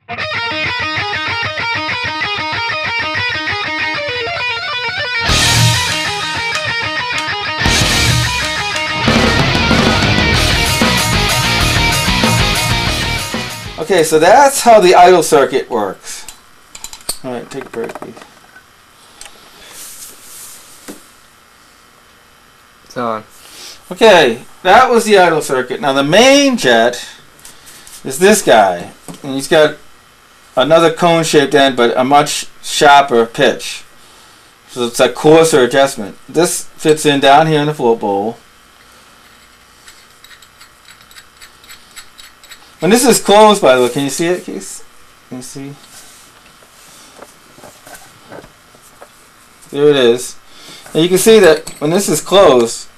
Okay, so that's how the idle circuit works. Alright, take a break, please. It's on. Okay, that was the idle circuit. Now the main jet is this guy. And he's got another cone-shaped end, but a much sharper pitch. So it's a coarser adjustment. This fits in down here in the float bowl. When this is closed, by the way, can you see it, Keith? Can you see? There it is. And you can see that when this is closed,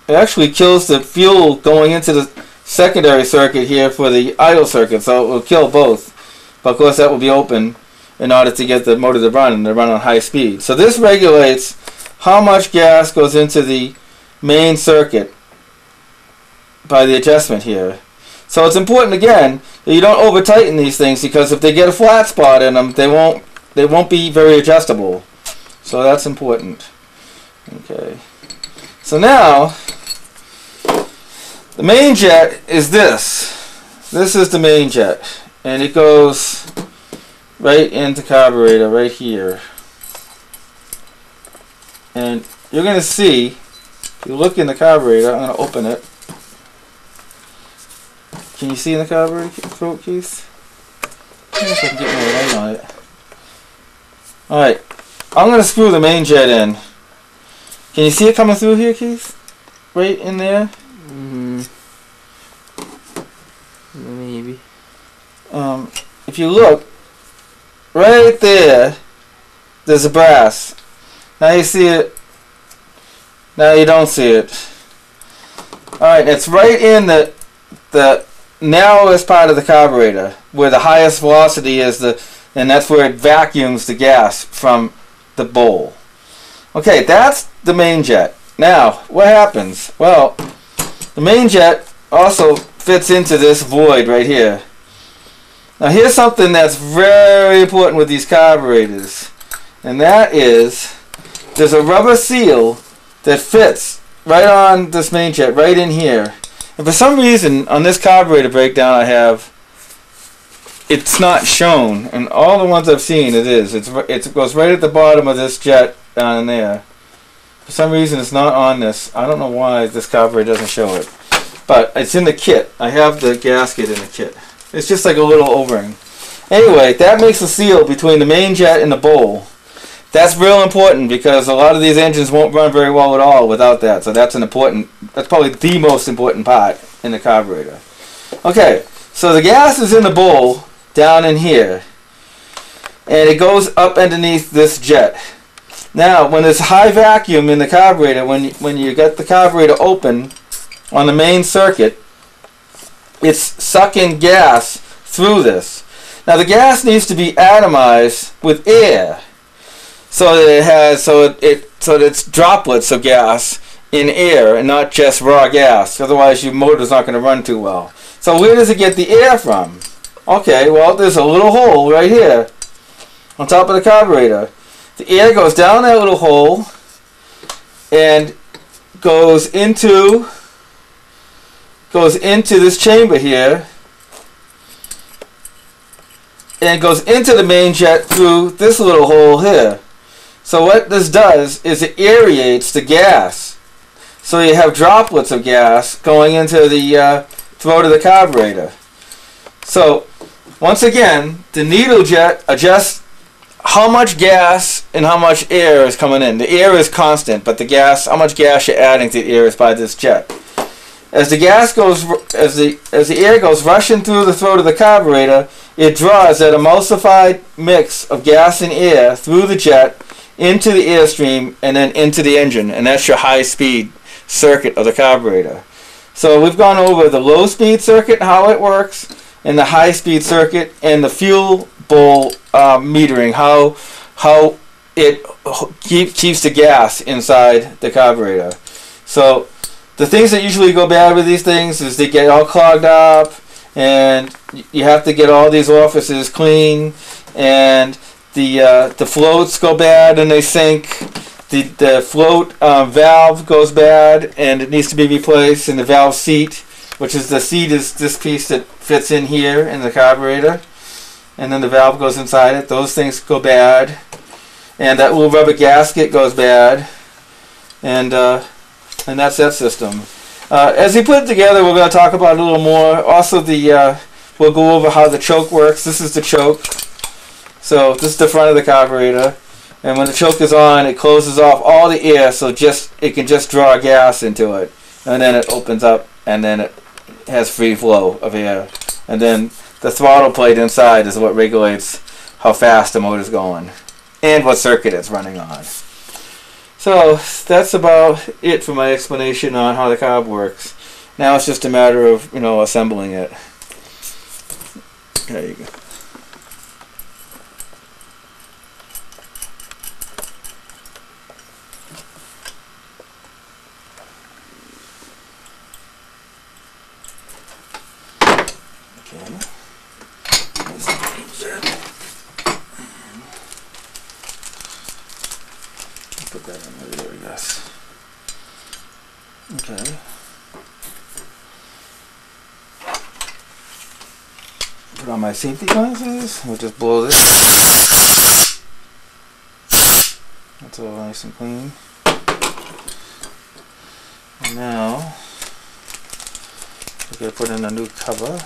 it actually kills the fuel going into the secondary circuit here for the idle circuit, so it will kill both. But of course that will be open in order to get the motor to run, and to run on high speed. So this regulates how much gas goes into the main circuit by the adjustment here. So it's important again that you don't over tighten these things, because if they get a flat spot in them, they won't be very adjustable. So that's important. Okay. So now the main jet is this. This is the main jet, and it goes right into carburetor right here. And you're going to see, if you look in the carburetor, I'm going to open it. Can you see in the carburetor throat, Keith? I don't know if I can get my light on it. Alright, I'm going to screw the main jet in. Can you see it coming through here, Keith? Right in there? Maybe. If you look, right there, there's a brass. Now you see it. Now you don't see it. Alright, it's right in the narrowest part of the carburetor, where the highest velocity is, and that's where it vacuums the gas from the bowl. Okay, that's the main jet. Now, what happens? Well, the main jet also fits into this void right here. Now here's something that's very important with these carburetors, and that is there's a rubber seal that fits right on this main jet, right in here. And for some reason, on this carburetor breakdown I have, it's not shown. And all the ones I've seen, it is. It goes right at the bottom of this jet down in there. For some reason, it's not on this. I don't know why this carburetor doesn't show it. But it's in the kit. I have the gasket in the kit. It's just like a little O-ring. Anyway, that makes a seal between the main jet and the bowl. That's real important, because a lot of these engines won't run very well at all without that. So that's probably the most important part in the carburetor. Okay, so the gas is in the bowl down in here, and it goes up underneath this jet. Now, when there's high vacuum in the carburetor, when you get the carburetor open on the main circuit, it's sucking gas through this. Now the gas needs to be atomized with air, so that it's droplets of gas in air and not just raw gas. Otherwise your motor's not going to run too well. So where does it get the air from? Okay, well, there's a little hole right here on top of the carburetor. The air goes down that little hole and goes into this chamber here, and goes into the main jet through this little hole here. So what this does is it aerates the gas. So you have droplets of gas going into the throat of the carburetor. So once again, the needle jet adjusts how much gas and how much air is coming in. The air is constant, but the gas, how much gas you're adding to the air is by this jet. As the air goes rushing through the throat of the carburetor, it draws that emulsified mix of gas and air through the jet into the airstream and then into the engine, and that's your high-speed circuit of the carburetor. So we've gone over the low-speed circuit, how it works, and the high-speed circuit, and the fuel bowl metering, how it keeps the gas inside the carburetor. So the things that usually go bad with these things is they get all clogged up, and you have to get all these orifices clean, and the floats go bad and they sink. The float valve goes bad and it needs to be replaced, and the valve seat, which is the seat, is this piece that fits in here in the carburetor, and then the valve goes inside it. Those things go bad, and that little rubber gasket goes bad, and that's that system. As we put it together, we're going to talk about it a little more. Also, we'll go over how the choke works. This is the choke. So this is the front of the carburetor, and when the choke is on, it closes off all the air, so it can just draw gas into it, and then it opens up, and then it has free flow of air, and then the throttle plate inside is what regulates how fast the motor's going and what circuit it's running on. So that's about it for my explanation on how the carb works. Now it's just a matter of, assembling it. There you go. Put that in there, I guess. Okay. Put on my safety glasses. We'll just blow this. That's all nice and clean. And now we're going to put in a new cover.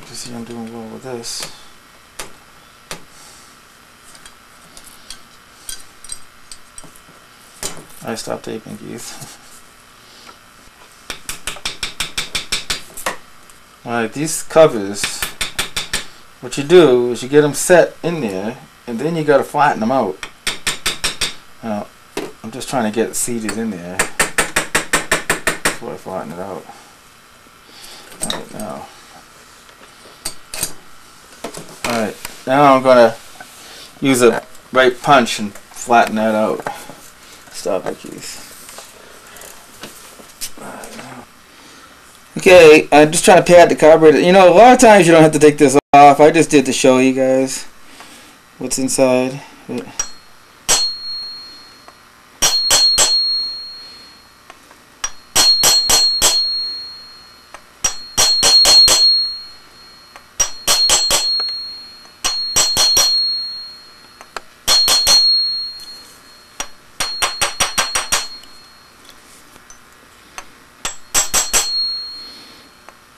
See, I'm doing well with this. I stopped taping, Keith. Alright, these covers, what you do is you get them set in there, and then you got to flatten them out. Now, I'm just trying to get it seated in there before I flatten it out. Alright, now. Alright, now I'm going to use a right punch and flatten that out. Stop it, Keith. Okay, I'm just trying to pad the carburetor. A lot of times you don't have to take this off. I just did to show you guys what's inside.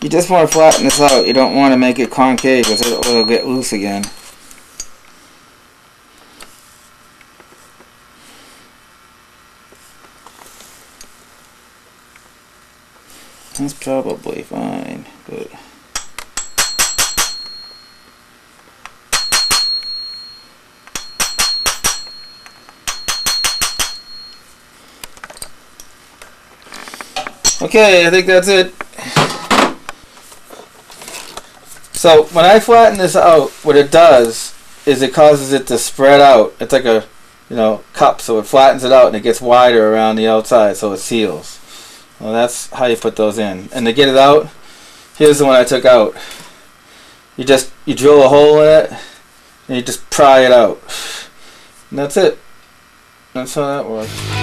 You just want to flatten this out. You don't want to make it concave because it'll get loose again. That's probably fine, but okay, I think that's it. So when I flatten this out, what it does is it causes it to spread out. It's like a, cup, so it flattens it out and it gets wider around the outside, so it seals. Well, that's how you put those in. And to get it out, here's the one I took out. You drill a hole in it and you just pry it out. And that's it. That's how that works.